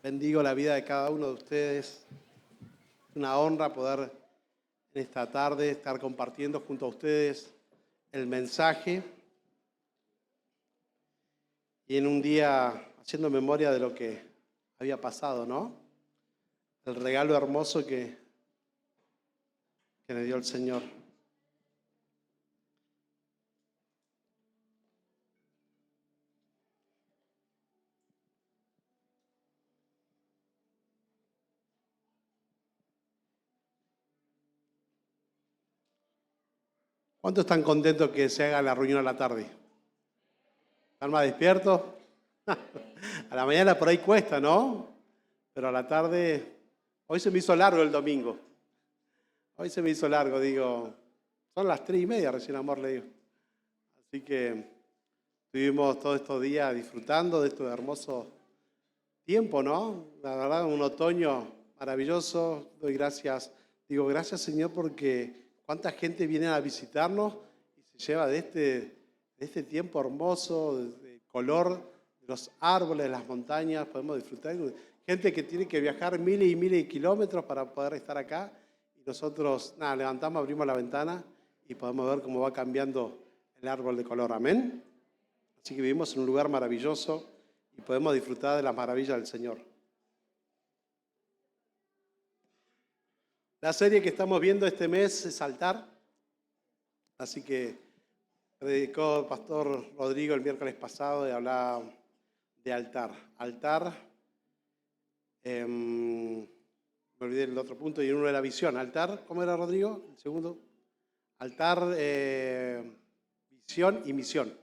Bendigo la vida de cada uno de ustedes. Es una honra poder en esta tarde estar compartiendo junto a ustedes el mensaje y en un día haciendo memoria de lo que había pasado, ¿no? El regalo hermoso que me dio el Señor. ¿Cuántos están contentos que se haga la reunión a la tarde? ¿Están más despiertos? A la mañana por ahí cuesta, ¿no? Pero a la tarde, hoy se me hizo largo el domingo. Hoy se me hizo largo, digo, son las 3:30 recién, amor, le digo. Así que estuvimos todos estos días disfrutando de este hermoso tiempo, ¿no? La verdad, un otoño maravilloso. Doy gracias, digo, gracias Señor, porque cuánta gente viene a visitarnos y se lleva de este tiempo hermoso, de color de los árboles, de las montañas, podemos disfrutar. Gente que tiene que viajar miles y miles de kilómetros para poder estar acá. Y nosotros, nada, levantamos, abrimos la ventana y podemos ver cómo va cambiando el árbol de color. Amén. Así que vivimos en un lugar maravilloso y podemos disfrutar de las maravillas del Señor. La serie que estamos viendo este mes es Altar. Así que predicó el pastor Rodrigo el miércoles pasado y hablaba de altar. Altar, me olvidé el otro punto, y uno de la visión. Altar, ¿cómo era, Rodrigo? El segundo. Altar, visión y misión.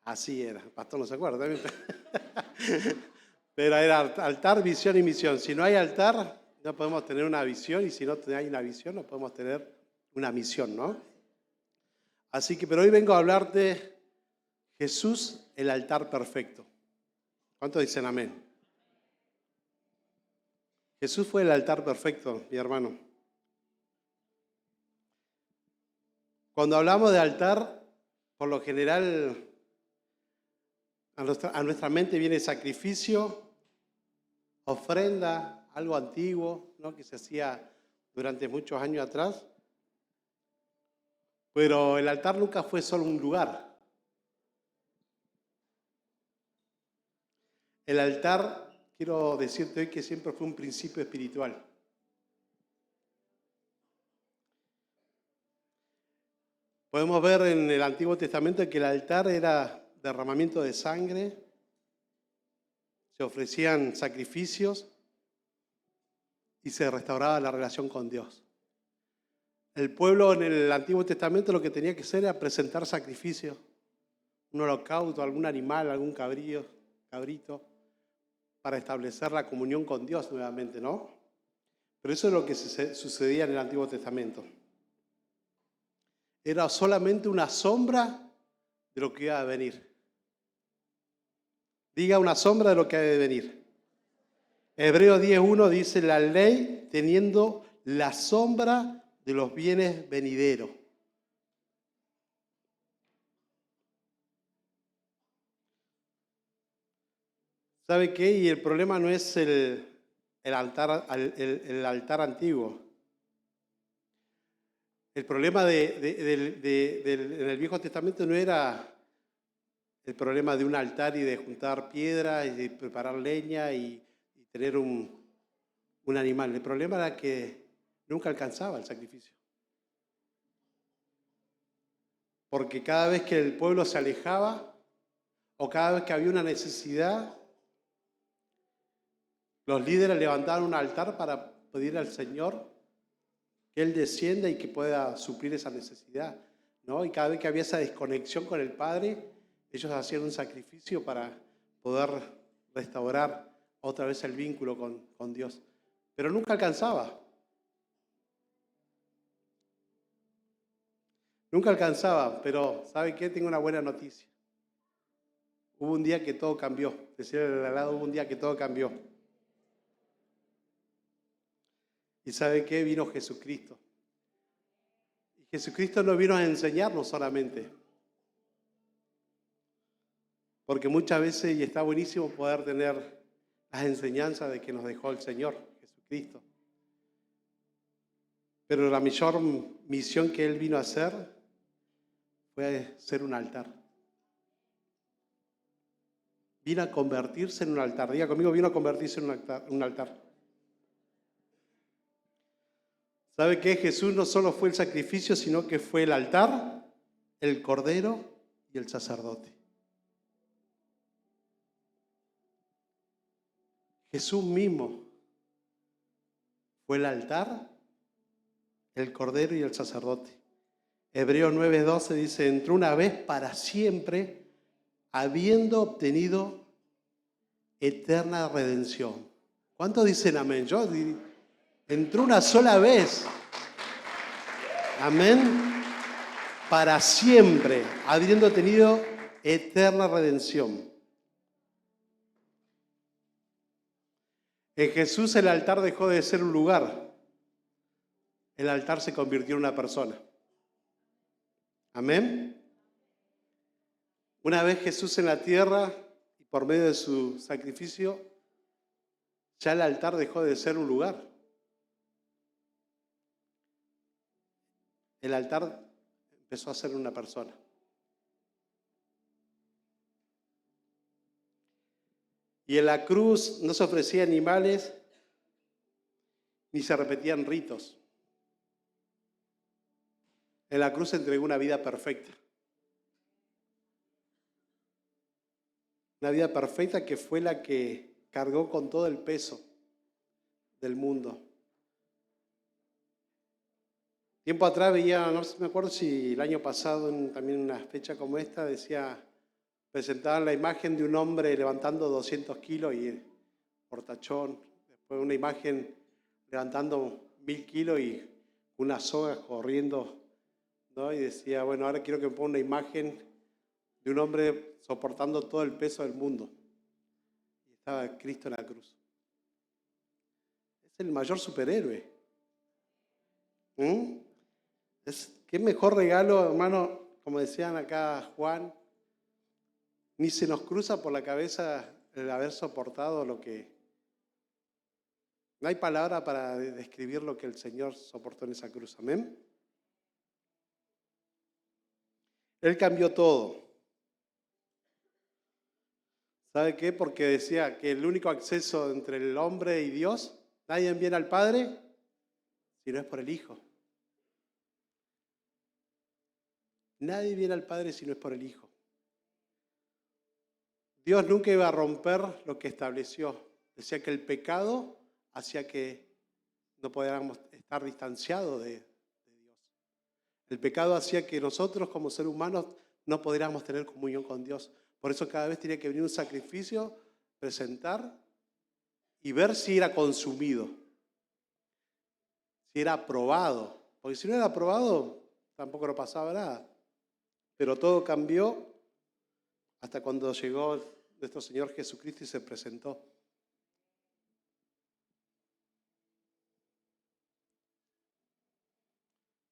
Así era, el pastor no se acuerda también. Pero era altar, visión y misión. Si no hay altar, no podemos tener una visión, y si no hay una visión, no podemos tener una misión, ¿no? Así que, pero hoy vengo a hablar de Jesús, el altar perfecto. ¿Cuántos dicen amén? Jesús fue el altar perfecto, mi hermano. Cuando hablamos de altar, por lo general, a nuestra mente viene sacrificio, ofrenda, algo antiguo, ¿no? Que se hacía durante muchos años atrás. Pero el altar nunca fue solo un lugar. El altar, quiero decirte hoy que siempre fue un principio espiritual. Podemos ver en el Antiguo Testamento que el altar era derramamiento de sangre, se ofrecían sacrificios y se restauraba la relación con Dios. El pueblo en el Antiguo Testamento lo que tenía que hacer era presentar sacrificios, un holocausto, algún animal, algún cabrito, para establecer la comunión con Dios nuevamente, ¿no? Pero eso es lo que sucedía en el Antiguo Testamento. Era solamente una sombra de lo que iba a venir. Diga, una sombra de lo que ha de venir. Hebreos 10:1 dice, la ley teniendo la sombra de los bienes venideros. ¿Sabe qué? Y el problema no es el altar antiguo. El problema en el Viejo Testamento no era el problema de un altar y de juntar piedras y de preparar leña y tener un animal. El problema era que nunca alcanzaba el sacrificio. Porque cada vez que el pueblo se alejaba o cada vez que había una necesidad, los líderes levantaban un altar para pedir al Señor que Él descienda y que pueda suplir esa necesidad, ¿no? Y cada vez que había esa desconexión con el Padre, ellos hacían un sacrificio para poder restaurar otra vez el vínculo con Dios. Pero nunca alcanzaba. Nunca alcanzaba, pero ¿sabe qué? Tengo una buena noticia. Hubo un día que todo cambió. Decía al lado, hubo un día que todo cambió. ¿Y sabe qué? Vino Jesucristo. Y Jesucristo no vino a enseñarnos solamente. Porque muchas veces, y está buenísimo poder tener las enseñanzas de que nos dejó el Señor Jesucristo. Pero la mayor misión que Él vino a hacer fue ser un altar. Vino a convertirse en un altar. Diga conmigo, vino a convertirse en un altar. ¿Sabe qué? Jesús no solo fue el sacrificio, sino que fue el altar, el cordero y el sacerdote. Jesús mismo fue el altar, el cordero y el sacerdote. Hebreos 9:12 dice, entró una vez para siempre, habiendo obtenido eterna redención. ¿Cuántos dicen amén? Yo entró una sola vez. Amén. Para siempre, habiendo tenido eterna redención. En Jesús el altar dejó de ser un lugar. El altar se convirtió en una persona. Amén. Una vez Jesús en la tierra, y por medio de su sacrificio, ya el altar dejó de ser un lugar. El altar empezó a ser una persona. Y en la cruz no se ofrecían animales ni se repetían ritos. En la cruz se entregó una vida perfecta. Una vida perfecta que fue la que cargó con todo el peso del mundo. Tiempo atrás veía, no me acuerdo si el año pasado, también en una fecha como esta, presentaban la imagen de un hombre levantando 200 kilos y portachón. Después una imagen levantando 1000 kilos y unas sogas corriendo, ¿no? Y decía, bueno, ahora quiero que me ponga una imagen de un hombre soportando todo el peso del mundo. Y estaba Cristo en la cruz. Es el mayor superhéroe. ¿Qué mejor regalo, hermano? Como decían acá Juan, ni se nos cruza por la cabeza el haber soportado lo que... No hay palabra para describir lo que el Señor soportó en esa cruz. Amén. Él cambió todo. ¿Sabe qué? Porque decía que el único acceso entre el hombre y Dios, nadie viene al Padre si no es por el Hijo. Nadie viene al Padre si no es por el Hijo. Dios nunca iba a romper lo que estableció. Decía que el pecado hacía que no pudiéramos estar distanciados de Dios. El pecado hacía que nosotros como seres humanos no pudiéramos tener comunión con Dios. Por eso cada vez tenía que venir un sacrificio, presentar y ver si era consumido, si era aprobado. Porque si no era aprobado, tampoco no pasaba nada. Pero todo cambió hasta cuando llegó nuestro Señor Jesucristo y se presentó.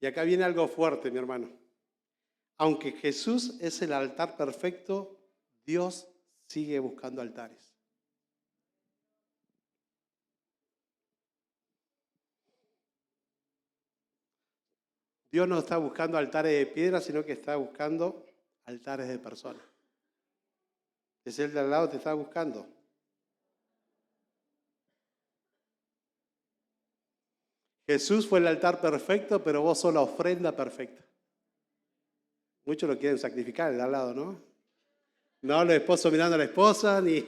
Y acá viene algo fuerte, mi hermano. Aunque Jesús es el altar perfecto, Dios sigue buscando altares. Dios no está buscando altares de piedra, sino que está buscando altares de personas. Es el de al lado que te está buscando. Jesús fue el altar perfecto, pero vos sos la ofrenda perfecta. Muchos lo quieren sacrificar el de al lado, ¿no? No, el esposo mirando a la esposa, ni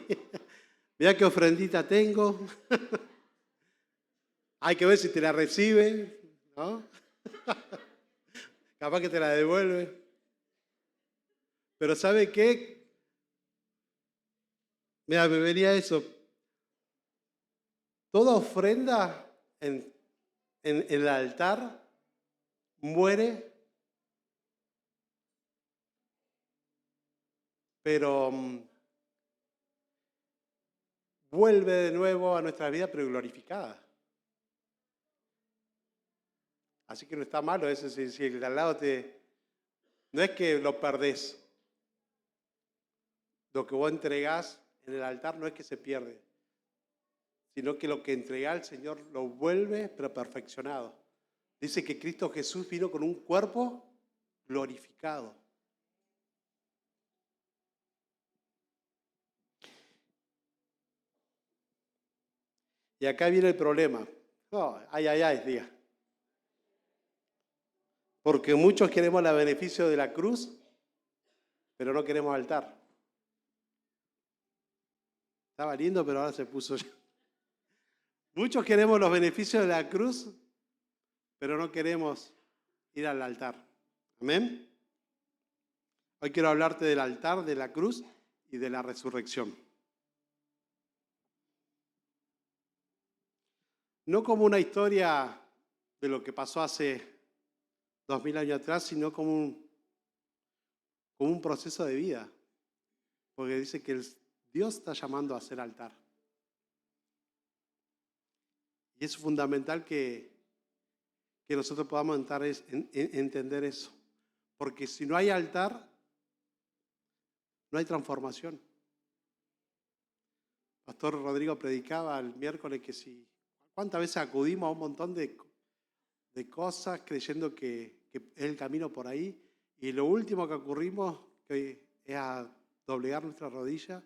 mira qué ofrendita tengo. Hay que ver si te la recibe, ¿no? Capaz que te la devuelve. Pero ¿sabe qué? Mira, me venía eso. Toda ofrenda en el altar muere, pero vuelve de nuevo a nuestra vida, pero glorificada. Así que no está malo eso, si el de al lado no es que lo perdés. Lo que vos entregás en el altar no es que se pierde, sino que lo que entrega al Señor lo vuelve, pero perfeccionado. Dice que Cristo Jesús vino con un cuerpo glorificado. Y acá viene el problema. No, diga. Porque muchos queremos el beneficio de la cruz, pero no queremos altar. Estaba lindo, pero ahora se puso ya. Muchos queremos los beneficios de la cruz, pero no queremos ir al altar. Amén. Hoy quiero hablarte del altar, de la cruz y de la resurrección. No como una historia de lo que pasó hace 2000 años atrás, sino como un proceso de vida. Porque dice que Dios está llamando a hacer altar. Y es fundamental que nosotros podamos entender eso. Porque si no hay altar, no hay transformación. Pastor Rodrigo predicaba el miércoles que ¿cuántas veces acudimos a un montón de cosas creyendo que es el camino por ahí? Y lo último que ocurrimos es a doblegar nuestra rodilla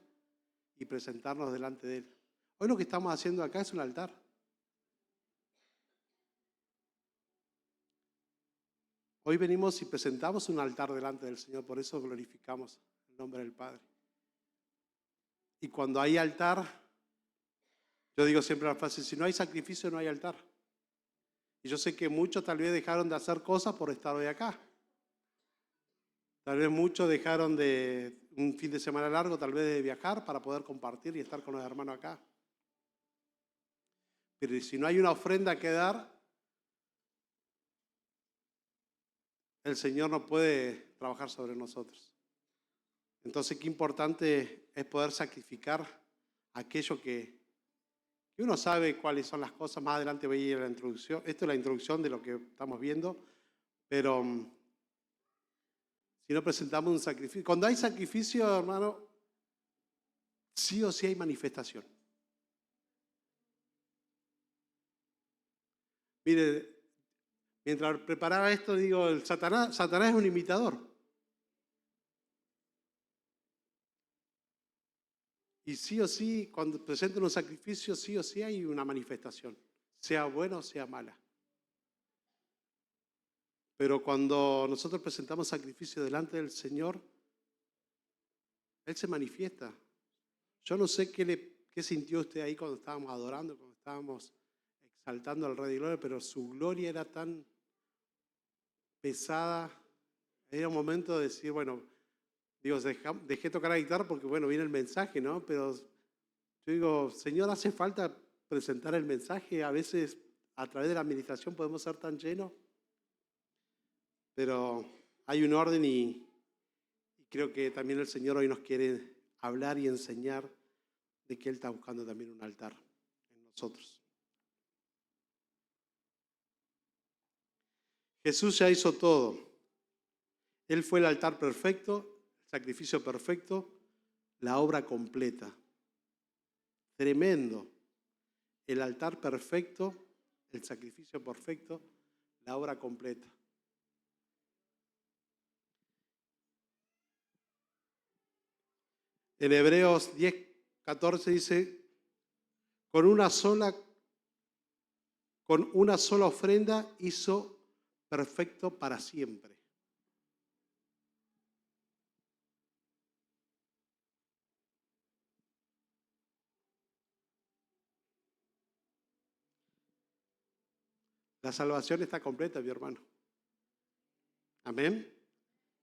y presentarnos delante de Él. Hoy lo que estamos haciendo acá es un altar. Hoy venimos y presentamos un altar delante del Señor, por eso glorificamos el nombre del Padre. Y cuando hay altar, yo digo siempre la frase, si no hay sacrificio no hay altar. Y yo sé que muchos tal vez dejaron de hacer cosas por estar hoy acá. Tal vez muchos dejaron de un fin de semana largo, tal vez de viajar para poder compartir y estar con los hermanos acá. Pero si no hay una ofrenda que dar, el Señor no puede trabajar sobre nosotros. Entonces, qué importante es poder sacrificar aquello que uno sabe cuáles son las cosas. Más adelante voy a ir a la introducción. Esto es la introducción de lo que estamos viendo, pero si no presentamos un sacrificio. Cuando hay sacrificio, hermano, sí o sí hay manifestación. Mire, mientras preparaba esto, digo, Satanás es un imitador. Y sí o sí, cuando presentan un sacrificio, sí o sí hay una manifestación, sea buena o sea mala. Pero cuando nosotros presentamos sacrificio delante del Señor, Él se manifiesta. Yo no sé qué sintió usted ahí cuando estábamos adorando, cuando estábamos exaltando al Rey de Gloria, pero su gloria era tan pesada. Era un momento de decir, bueno, digo, dejé tocar la guitarra porque, bueno, viene el mensaje, ¿no? Pero yo digo, Señor, hace falta presentar el mensaje. A veces, a través de la administración podemos ser tan llenos, pero hay un orden y creo que también el Señor hoy nos quiere hablar y enseñar de que Él está buscando también un altar en nosotros. Jesús ya hizo todo. Él fue el altar perfecto, el sacrificio perfecto, la obra completa. Tremendo. El altar perfecto, el sacrificio perfecto, la obra completa. En Hebreos 10:14 dice, con una sola ofrenda hizo perfecto para siempre. La salvación está completa, mi hermano. Amén.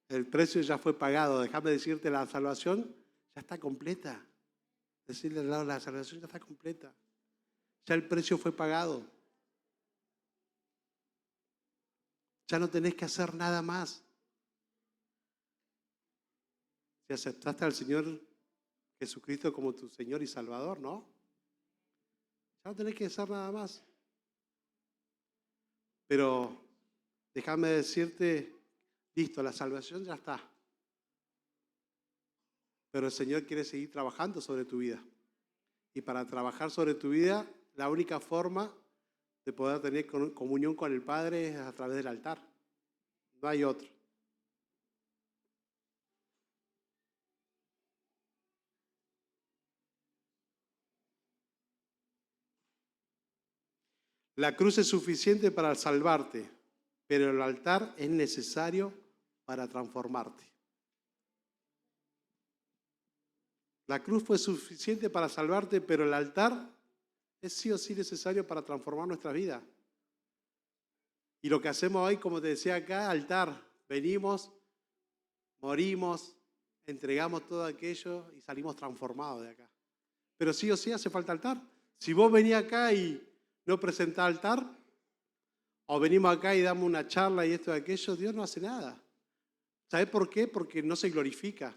El precio ya fue pagado. Déjame decirte, la salvación ya está completa. Decirle al lado, la salvación ya está completa. Ya el precio fue pagado. Ya no tenés que hacer nada más. Si aceptaste al Señor Jesucristo como tu Señor y Salvador, ¿no? Ya no tenés que hacer nada más. Pero déjame decirte, listo, la salvación ya está. Pero el Señor quiere seguir trabajando sobre tu vida. Y para trabajar sobre tu vida, la única forma de poder tener comunión con el Padre es a través del altar. No hay otro. La cruz es suficiente para salvarte, pero el altar es necesario para transformarte. La cruz fue suficiente para salvarte, pero el altar es sí o sí necesario para transformar nuestra vida. Y lo que hacemos hoy, como te decía acá, altar. Venimos, morimos, entregamos todo aquello y salimos transformados de acá. Pero sí o sí hace falta altar. Si vos venís acá y no presentás altar, o venimos acá y damos una charla y esto y aquello, Dios no hace nada. ¿Sabés por qué? Porque no se glorifica.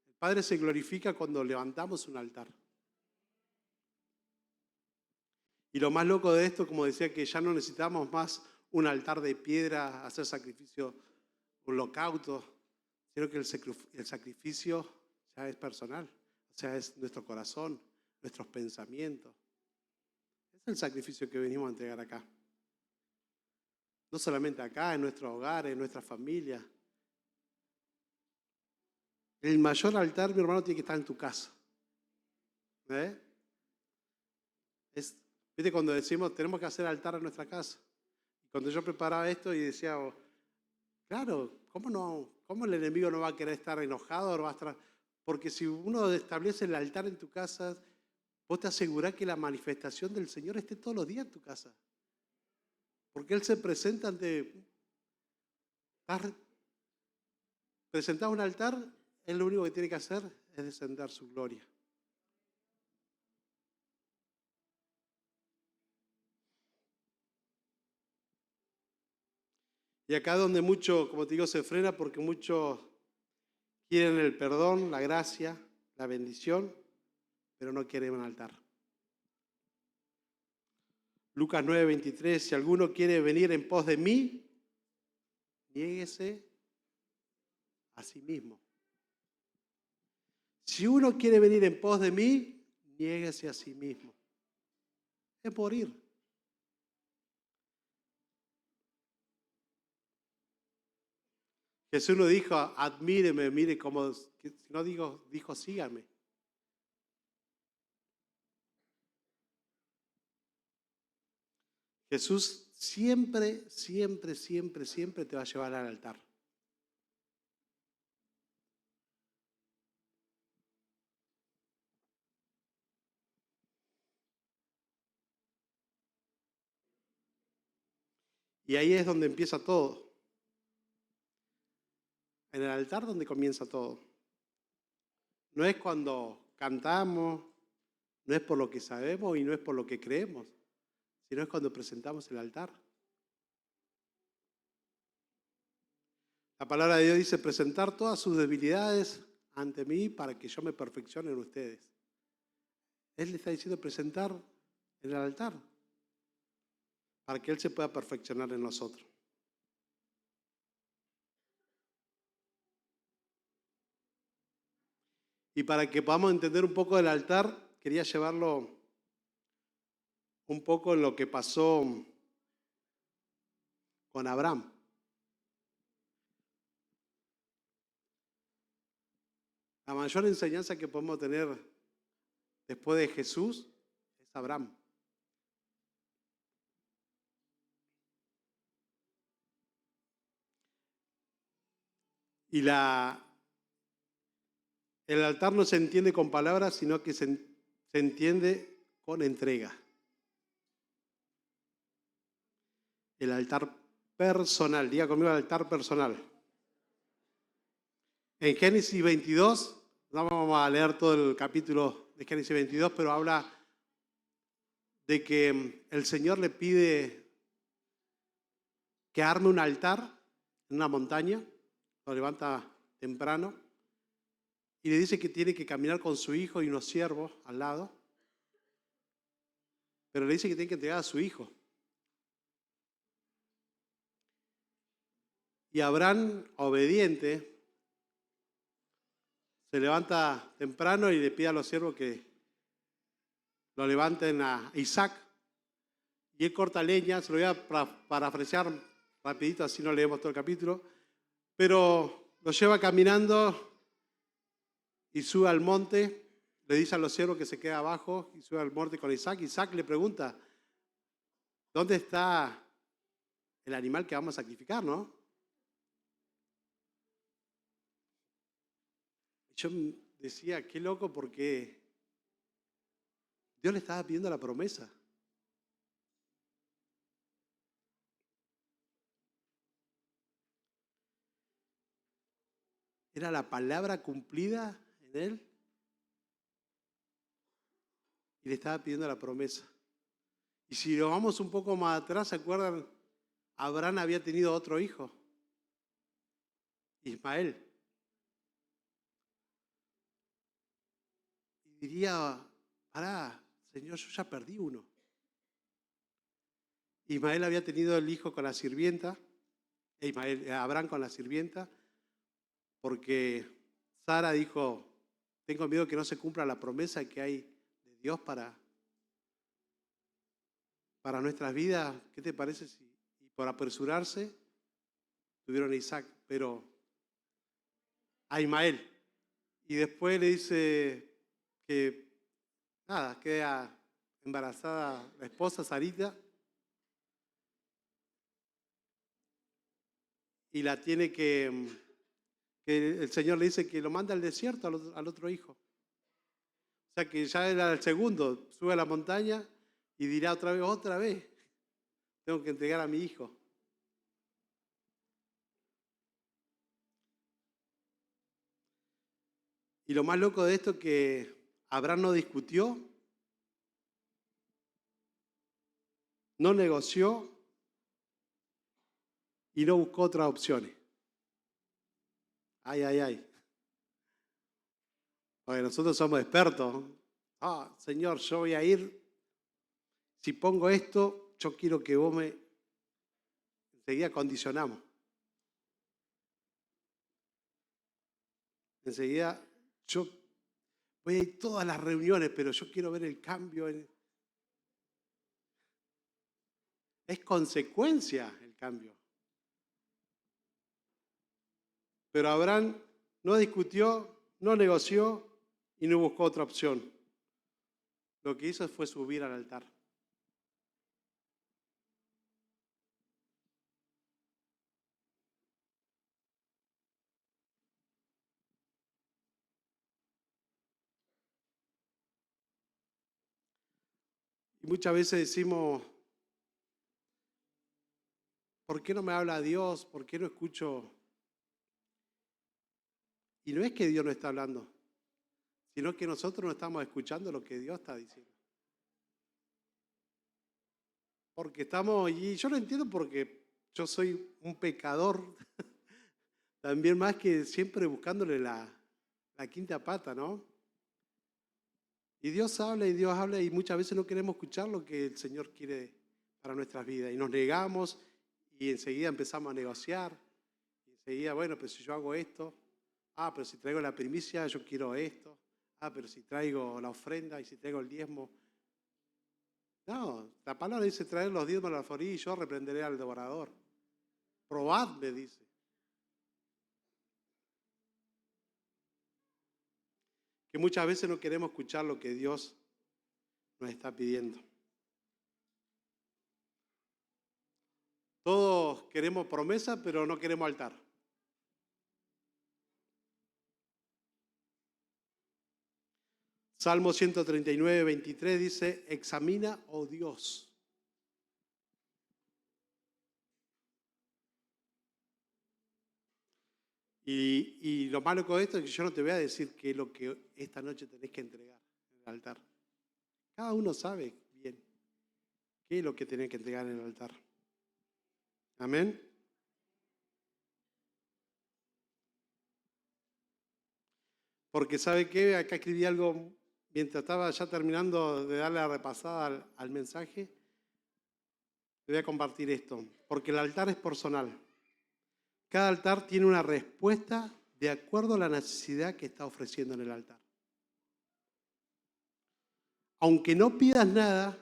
El Padre se glorifica cuando levantamos un altar. Y lo más loco de esto, como decía, que ya no necesitamos más un altar de piedra, hacer sacrificio, holocausto, sino que el sacrificio ya es personal, o sea, es nuestro corazón, nuestros pensamientos. Es el sacrificio que venimos a entregar acá. No solamente acá, en nuestros hogares, en nuestra familia. El mayor altar, mi hermano, tiene que estar en tu casa. ¿Viste cuando decimos tenemos que hacer altar en nuestra casa? Cuando yo preparaba esto y decía, claro, ¿cómo el enemigo no va a querer estar enojado? No va a estar? Porque si uno establece el altar en tu casa, vos te asegurás que la manifestación del Señor esté todos los días en tu casa. Porque Él se presenta ante... Presentar un altar, Él lo único que tiene que hacer es descender su gloria. Y acá donde mucho, como te digo, se frena porque muchos quieren el perdón, la gracia, la bendición, pero no quieren un altar. Lucas 9:23, si alguno quiere venir en pos de mí, niéguese a sí mismo. Si uno quiere venir en pos de mí, niéguese a sí mismo. Es morir. Jesús no dijo, admíreme, mire como, no dijo, sígame. Jesús siempre, siempre, siempre, siempre te va a llevar al altar. Y ahí es donde empieza todo. En el altar donde comienza todo. No es cuando cantamos, no es por lo que sabemos y no es por lo que creemos, sino es cuando presentamos el altar. La palabra de Dios dice, presentar todas sus debilidades ante mí para que yo me perfeccione en ustedes. Él le está diciendo presentar en el altar para que Él se pueda perfeccionar en nosotros. Y para que podamos entender un poco del altar, quería llevarlo un poco en lo que pasó con Abraham. La mayor enseñanza que podemos tener después de Jesús es Abraham. Y el altar no se entiende con palabras, sino que se entiende con entrega. El altar personal, diga conmigo el altar personal. En Génesis 22, no vamos a leer todo el capítulo de Génesis 22, pero habla de que el Señor le pide que arme un altar en una montaña, lo levanta temprano, y le dice que tiene que caminar con su hijo y unos siervos al lado, pero le dice que tiene que entregar a su hijo. Y Abraham, obediente, se levanta temprano y le pide a los siervos que lo levanten a Isaac y él corta leña. Se lo voy a parafrasear rapidito, así no leemos todo el capítulo, pero lo lleva caminando y sube al monte. Le dice a los siervos que se quede abajo y sube al monte con Isaac. Isaac le pregunta, ¿dónde está el animal que vamos a sacrificar, no? Yo decía, qué loco, porque Dios le estaba pidiendo la promesa. Era la palabra cumplida en él y le estaba pidiendo la promesa. Y si lo vamos un poco más atrás, ¿se acuerdan? Abraham había tenido otro hijo, Ismael. Y diría, pará, Señor, yo ya perdí uno. Ismael había tenido el hijo con la sirvienta, Abraham con la sirvienta, porque Sara dijo, tengo miedo que no se cumpla la promesa que hay de Dios para nuestras vidas. ¿Qué te parece si y por apresurarse tuvieron a Isaac, pero a Ismael? Y después le dice que, nada, queda embarazada la esposa, Sarita, y la tiene que el Señor le dice que lo manda al desierto al otro hijo. O sea que ya era el segundo, sube a la montaña y dirá otra vez, tengo que entregar a mi hijo. Y lo más loco de esto es que Abraham no discutió, no negoció y no buscó otras opciones. Ay, ay, ay. Porque nosotros somos expertos. Señor, yo voy a ir. Si pongo esto, yo quiero que vos me... Enseguida condicionamos. Enseguida, yo voy a ir a todas las reuniones, pero yo quiero ver el cambio. Es consecuencia el cambio. Pero Abraham no discutió, no negoció y no buscó otra opción. Lo que hizo fue subir al altar. Y muchas veces decimos, ¿por qué no me habla Dios? ¿Por qué no escucho? Y no es que Dios no está hablando, sino que nosotros no estamos escuchando lo que Dios está diciendo. Porque y yo lo entiendo porque yo soy un pecador, también más que siempre buscándole la quinta pata, ¿no? Y Dios habla y muchas veces no queremos escuchar lo que el Señor quiere para nuestras vidas. Y nos negamos y enseguida empezamos a negociar. Y enseguida, bueno, pero si yo hago esto, pero si traigo la primicia, yo quiero esto. Pero si traigo la ofrenda y si traigo el diezmo. No, la palabra dice traer los diezmos al alfolí y yo reprenderé al devorador. Probadme, dice. Que muchas veces no queremos escuchar lo que Dios nos está pidiendo. Todos queremos promesa, pero no queremos altar. Salmo 139, 23 dice, examina, oh Dios. Y lo malo con esto es que yo no te voy a decir qué es lo que esta noche tenés que entregar en el altar. Cada uno sabe bien qué es lo que tenés que entregar en el altar. Amén. Porque ¿sabe qué? Acá escribí algo mientras estaba ya terminando de darle la repasada al mensaje. Te voy a compartir esto. Porque el altar es personal. Cada altar tiene una respuesta de acuerdo a la necesidad que está ofreciendo en el altar. aunque no pidas nada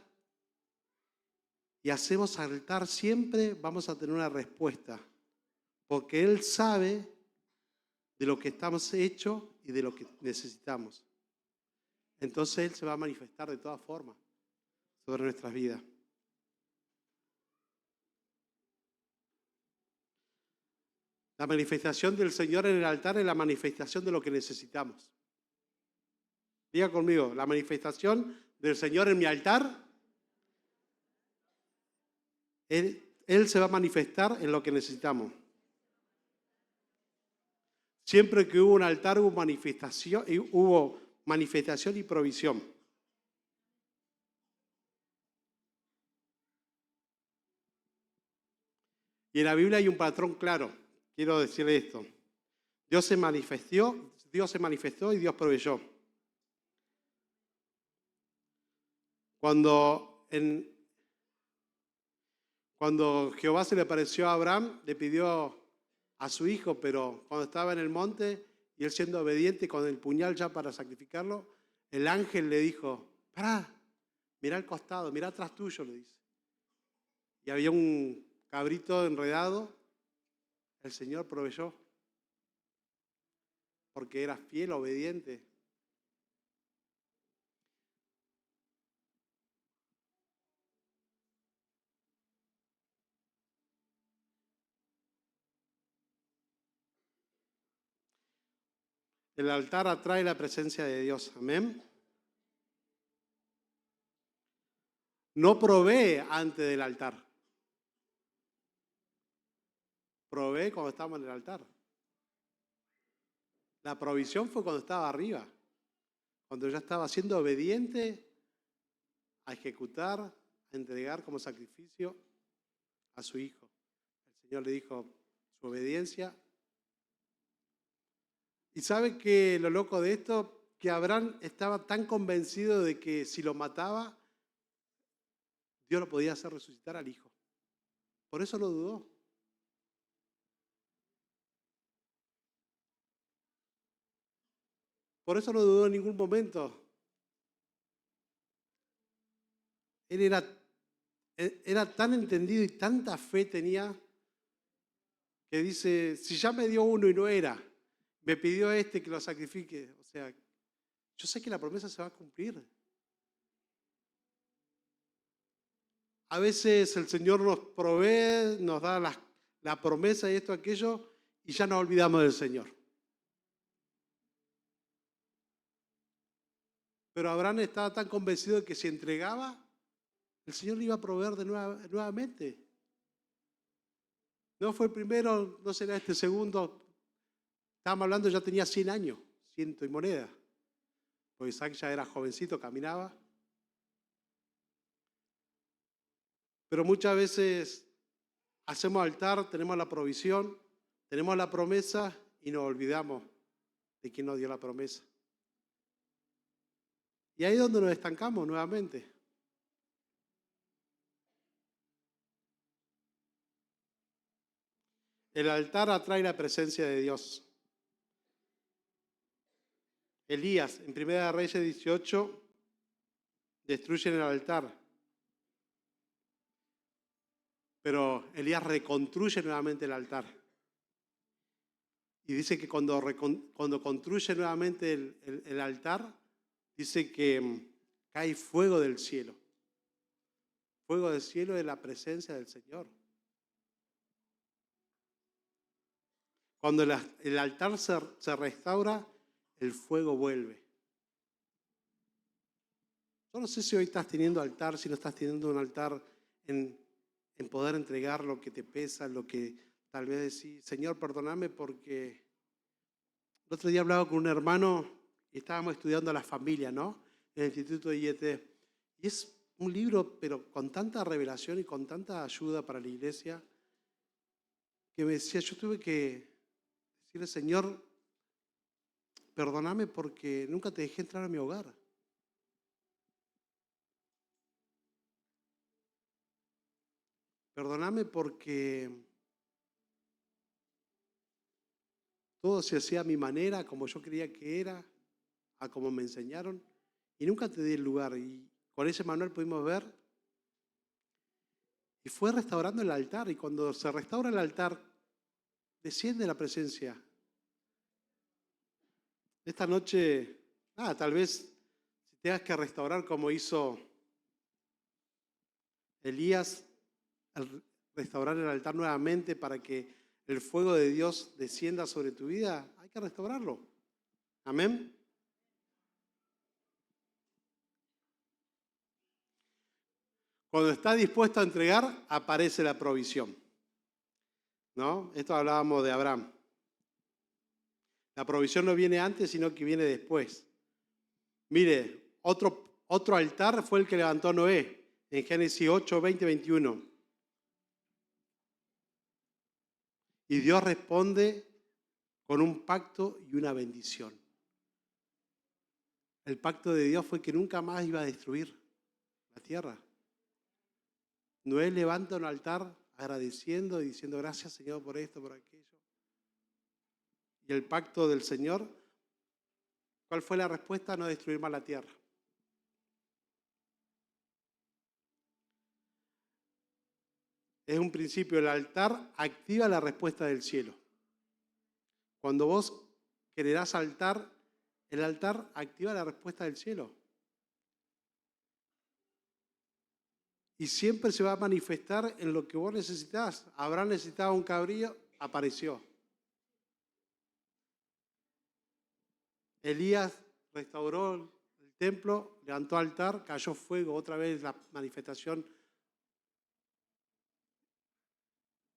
y hacemos altar, siempre vamos a tener una respuesta, porque Él sabe de lo que estamos hechos y de lo que necesitamos. Entonces Él se va a manifestar de todas formas sobre nuestras vidas. La manifestación del Señor en el altar es la manifestación de lo que necesitamos. Diga conmigo, la manifestación del Señor en mi altar, Él se va a manifestar en lo que necesitamos. Siempre que hubo un altar hubo manifestación y provisión. Y en la Biblia hay un patrón claro. Quiero decirle esto. Dios se manifestó y Dios proveyó. Cuando Jehová se le apareció a Abraham, le pidió a su hijo, pero cuando estaba en el monte y él siendo obediente con el puñal ya para sacrificarlo, el ángel le dijo, pará, mirá al costado, mirá atrás tuyo, le dice. Y había un cabrito enredado, el Señor proveyó, porque era fiel, obediente. El altar atrae la presencia de Dios, amén. No provee antes del altar. Provee cuando estamos en el altar. La provisión fue cuando estaba arriba, cuando ya estaba siendo obediente a ejecutar, a entregar como sacrificio a su hijo. El Señor le dijo su obediencia. Y sabe que lo loco de esto, que Abraham estaba tan convencido de que si lo mataba, Dios lo podía hacer resucitar al hijo. Por eso lo dudó. Por eso no dudó en ningún momento. Él era tan entendido y tanta fe tenía que dice, si ya me dio uno y no era, me pidió que lo sacrifique. O sea, yo sé que la promesa se va a cumplir. A veces el Señor nos provee, nos da la promesa y esto, aquello, y ya nos olvidamos del Señor. Pero Abraham estaba tan convencido de que si entregaba, el Señor le iba a proveer nuevamente. No fue el primero, no será este segundo. Estábamos hablando, ya tenía 100 años, 100 y moneda. Porque Isaac ya era jovencito, caminaba. Pero muchas veces hacemos altar, tenemos la provisión, tenemos la promesa y nos olvidamos de quién nos dio la promesa. Y ahí es donde nos estancamos nuevamente. El altar atrae la presencia de Dios. Elías, en 1 Reyes 18, destruyen el altar. Pero Elías reconstruye nuevamente el altar. Y dice que cuando construye nuevamente el altar, dice que cae fuego del cielo. Fuego del cielo es la presencia del Señor. Cuando el altar se restaura, el fuego vuelve. Yo no sé si hoy estás teniendo altar, si no estás teniendo un altar en poder entregar lo que te pesa, lo que tal vez decís, Señor, perdóname porque el otro día hablaba con un hermano y estábamos estudiando la familia, ¿no? En el Instituto de IET. Y es un libro, pero con tanta revelación y con tanta ayuda para la iglesia, que me decía, yo tuve que decirle, Señor, perdóname porque nunca te dejé entrar a mi hogar. Perdóname porque todo se hacía a mi manera, como yo creía que era, a como me enseñaron, y nunca te di el lugar. Y con ese manual pudimos ver, y fue restaurando el altar. Y cuando se restaura el altar, desciende la presencia. Esta noche, tal vez si tengas que restaurar como hizo Elías, al restaurar el altar nuevamente para que el fuego de Dios descienda sobre tu vida, hay que restaurarlo. Amén. Cuando está dispuesto a entregar, aparece la provisión. ¿No? Esto hablábamos de Abraham. La provisión no viene antes, sino que viene después. Mire, otro altar fue el que levantó Noé en Génesis 8, 20, 21. Y Dios responde con un pacto y una bendición. El pacto de Dios fue que nunca más iba a destruir la tierra. Noé levanta un altar agradeciendo y diciendo gracias Señor por esto, por aquello. Y el pacto del Señor, ¿cuál fue la respuesta? No destruir más la tierra. Es un principio, el altar activa la respuesta del cielo. Cuando vos generás altar, el altar activa la respuesta del cielo. Y siempre se va a manifestar en lo que vos necesitás. Abraham necesitaba un cabrío, apareció. Elías restauró el templo, levantó altar, cayó fuego, otra vez la manifestación.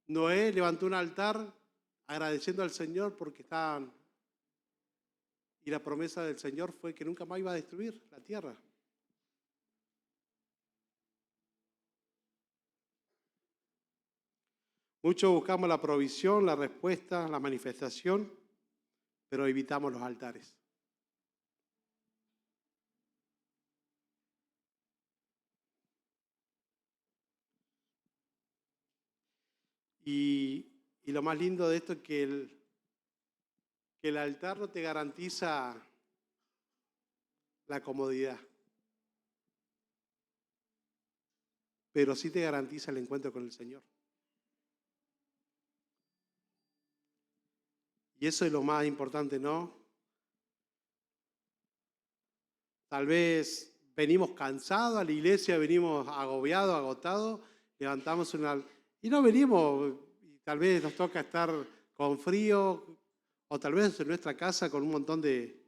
Noé levantó un altar agradeciendo al Señor porque estaban. Y la promesa del Señor fue que nunca más iba a destruir la tierra. Muchos buscamos la provisión, la respuesta, la manifestación, pero evitamos los altares. Y lo más lindo de esto es que el altar no te garantiza la comodidad, pero sí te garantiza el encuentro con el Señor. Y eso es lo más importante, ¿no? Tal vez venimos cansados a la iglesia, venimos agobiados, agotados, levantamos y no venimos, y tal vez nos toca estar con frío, o tal vez en nuestra casa con un montón de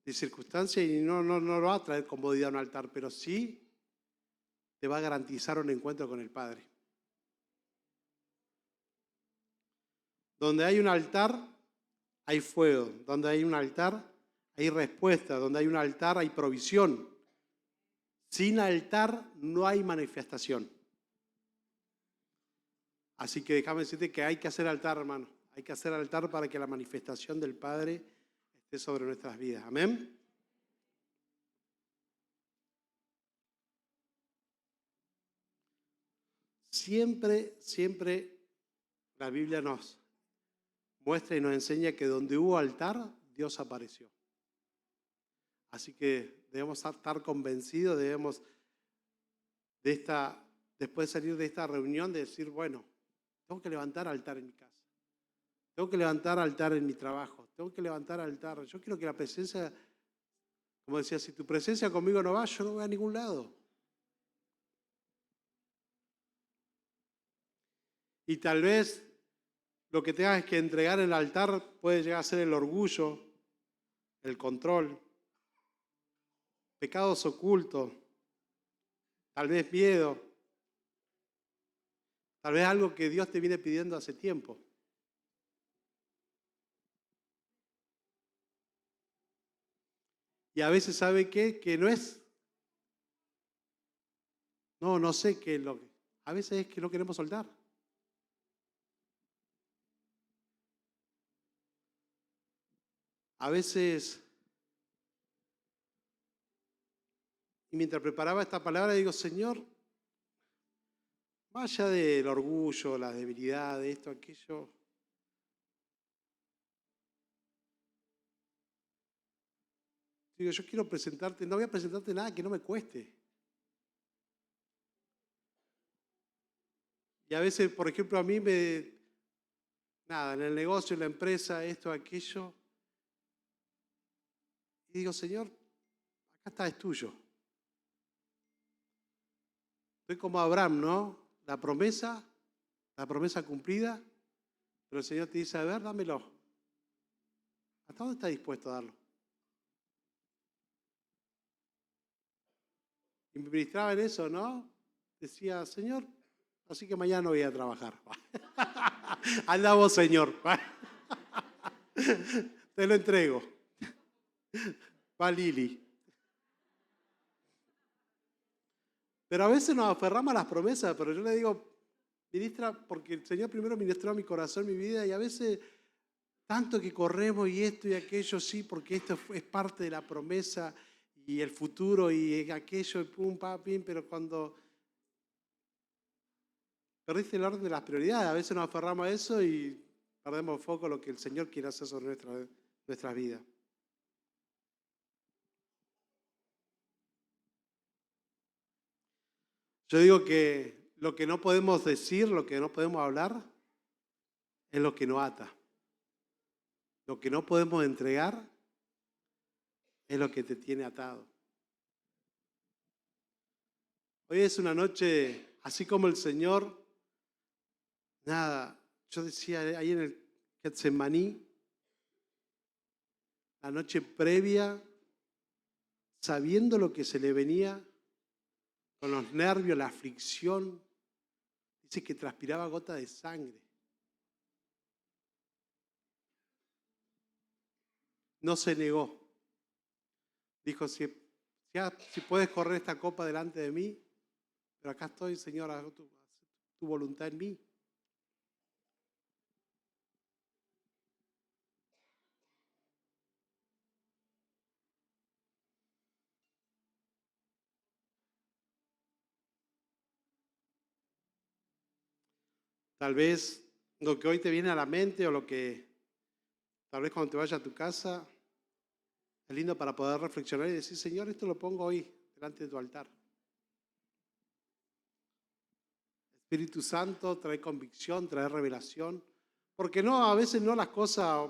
circunstancias y no va a traer comodidad a un altar, pero sí te va a garantizar un encuentro con el Padre. Donde hay un altar, hay fuego. Donde hay un altar, hay respuesta. Donde hay un altar, hay provisión. Sin altar no hay manifestación. Así que déjame decirte que hay que hacer altar, hermano. Hay que hacer altar para que la manifestación del Padre esté sobre nuestras vidas. Amén. Siempre la Biblia nos muestra y nos enseña que donde hubo altar, Dios apareció. Así que debemos estar convencidos, debemos después de salir de esta reunión, de decir, bueno, tengo que levantar altar en mi casa, tengo que levantar altar en mi trabajo, tengo que levantar altar. Yo quiero que la presencia, como decía, si tu presencia conmigo no va, yo no voy a ningún lado. Y tal vez lo que tengas que entregar en el altar puede llegar a ser el orgullo, el control, pecados ocultos, tal vez miedo, tal vez algo que Dios te viene pidiendo hace tiempo. Y a veces, ¿sabe qué? Que no es, no sé qué es lo que, a veces es que no queremos soltar. A veces, y mientras preparaba esta palabra, digo, Señor, más allá del orgullo, la debilidad, de esto, aquello, digo, yo quiero presentarte, no voy a presentarte nada que no me cueste. Y a veces, por ejemplo, a mí nada, en el negocio, en la empresa, esto, aquello. Y digo, Señor, acá está, es tuyo. Estoy como Abraham, ¿no? La promesa cumplida, pero el Señor te dice, a ver, dámelo. ¿Hasta dónde estás dispuesto a darlo? Y me ministraba en eso, ¿no? Decía, Señor, así que mañana no voy a trabajar. Anda vos, Señor. Te lo entrego. Va Lili. Pero a veces nos aferramos a las promesas, pero yo le digo, ministra, porque el Señor primero ministró a mi corazón, mi vida, y a veces tanto que corremos y esto y aquello, sí, porque esto es parte de la promesa y el futuro y aquello, y pum, pa, pim, pero cuando perdiste el orden de las prioridades, a veces nos aferramos a eso y perdemos foco en lo que el Señor quiere hacer sobre nuestras vidas. Yo digo que lo que no podemos decir, lo que no podemos hablar, es lo que nos ata. Lo que no podemos entregar es lo que te tiene atado. Hoy es una noche, así como el Señor, nada, yo decía ahí en el Getsemaní, la noche previa, sabiendo lo que se le venía, con los nervios, la aflicción, dice que transpiraba gota de sangre. No se negó. Dijo, si puedes correr esta copa delante de mí, pero acá estoy, Señor, haz tu voluntad en mí. Tal vez lo que hoy te viene a la mente o lo que tal vez cuando te vayas a tu casa es lindo para poder reflexionar y decir, Señor, esto lo pongo hoy delante de tu altar. Espíritu Santo trae convicción, trae revelación. Porque no, a veces no las cosas,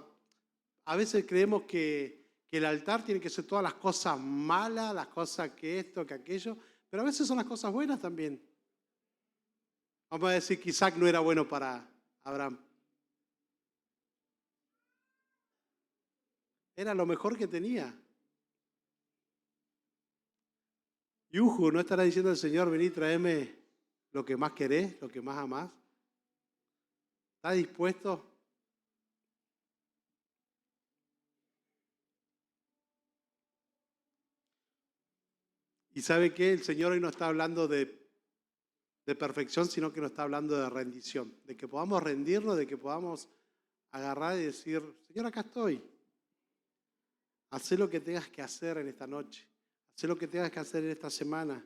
a veces creemos que el altar tiene que ser todas las cosas malas, las cosas que esto, que aquello, pero a veces son las cosas buenas también. Vamos a decir que Isaac no era bueno para Abraham. Era lo mejor que tenía. Yuhu, ¿no estará diciendo el Señor, vení, tráeme lo que más querés, lo que más amás? ¿Estás dispuesto? Y ¿sabe qué? El Señor hoy no está hablando de perfección, sino que nos está hablando de rendición, de que podamos rendirnos, de que podamos agarrar y decir, Señor, acá estoy. Haz lo que tengas que hacer en esta noche, haz lo que tengas que hacer en esta semana,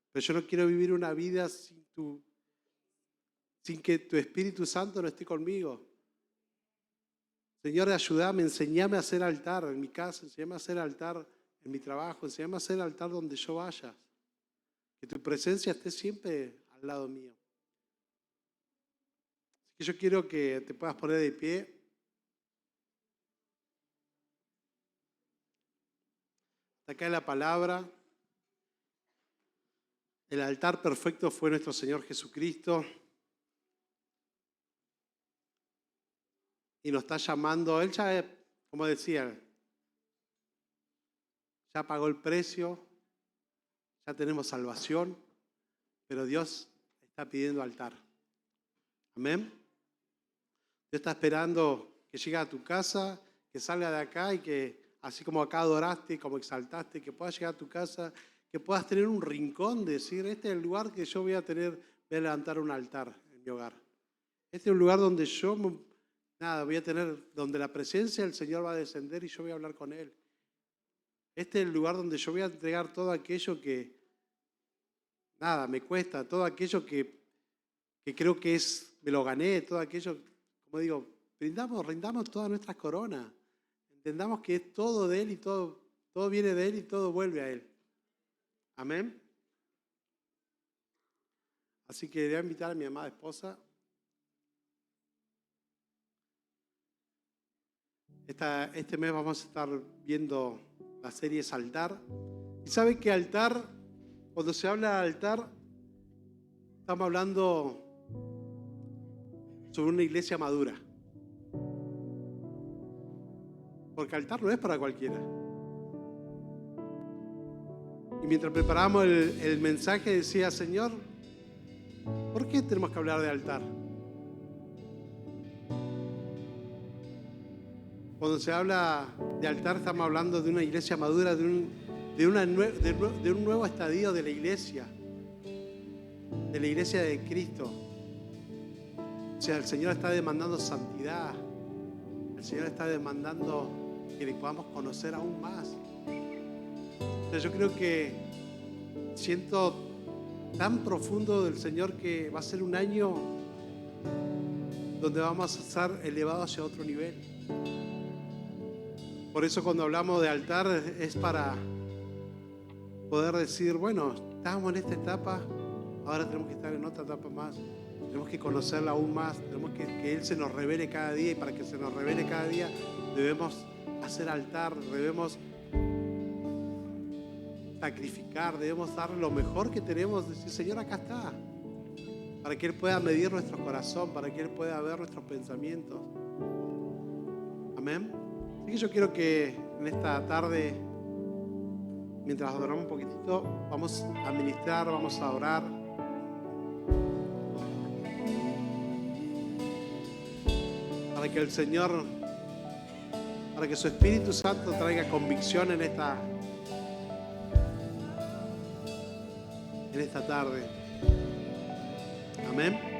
pero yo no quiero vivir una vida sin que tu Espíritu Santo no esté conmigo. Señor, ayúdame, enséñame a hacer altar en mi casa, enséñame a hacer altar en mi trabajo, enséñame a hacer altar donde yo vaya. Que tu presencia esté siempre al lado mío. Así que yo quiero que te puedas poner de pie. Acá en la palabra, el altar perfecto fue nuestro Señor Jesucristo. Y nos está llamando, Él ya, como decía, ya pagó el precio, ya tenemos salvación, pero Dios está pidiendo altar. Amén. Dios está esperando que llegue a tu casa, que salga de acá y que así como acá adoraste, como exaltaste, que puedas llegar a tu casa, que puedas tener un rincón, decir, este es el lugar que yo voy a levantar un altar en mi hogar. Este es un lugar donde voy a tener, donde la presencia del Señor va a descender y yo voy a hablar con Él. Este es el lugar donde yo voy a entregar todo aquello que, me cuesta, todo aquello que creo que me lo gané, todo aquello, como digo, rindamos todas nuestras coronas. Entendamos que es todo de Él y todo viene de Él y todo vuelve a Él. Amén. Así que voy a invitar a mi amada esposa. Este mes vamos a estar viendo la serie Altar. Y sabe que altar, cuando se habla de altar, estamos hablando sobre una iglesia madura. Porque altar no es para cualquiera. Y mientras preparábamos el mensaje decía, Señor, ¿por qué tenemos que hablar de altar? Cuando se habla de altar estamos hablando de una iglesia madura, de un nuevo estadio de la iglesia de Cristo. O sea, el Señor está demandando santidad, el Señor está demandando que le podamos conocer aún más. O sea, yo creo que siento tan profundo del Señor que va a ser un año donde vamos a estar elevados hacia otro nivel. Por eso cuando hablamos de altar es para poder decir, bueno, estábamos en esta etapa, ahora tenemos que estar en otra etapa más. Tenemos que conocerla aún más, tenemos que Él se nos revele cada día, y para que se nos revele cada día debemos hacer altar, debemos sacrificar, debemos dar lo mejor que tenemos, decir, Señor, acá está, para que Él pueda medir nuestro corazón, para que Él pueda ver nuestros pensamientos. Amén. Así que yo quiero que en esta tarde, mientras adoramos un poquitito, vamos a ministrar, vamos a orar. Para que el Señor, para que su Espíritu Santo traiga convicción en esta tarde. Amén.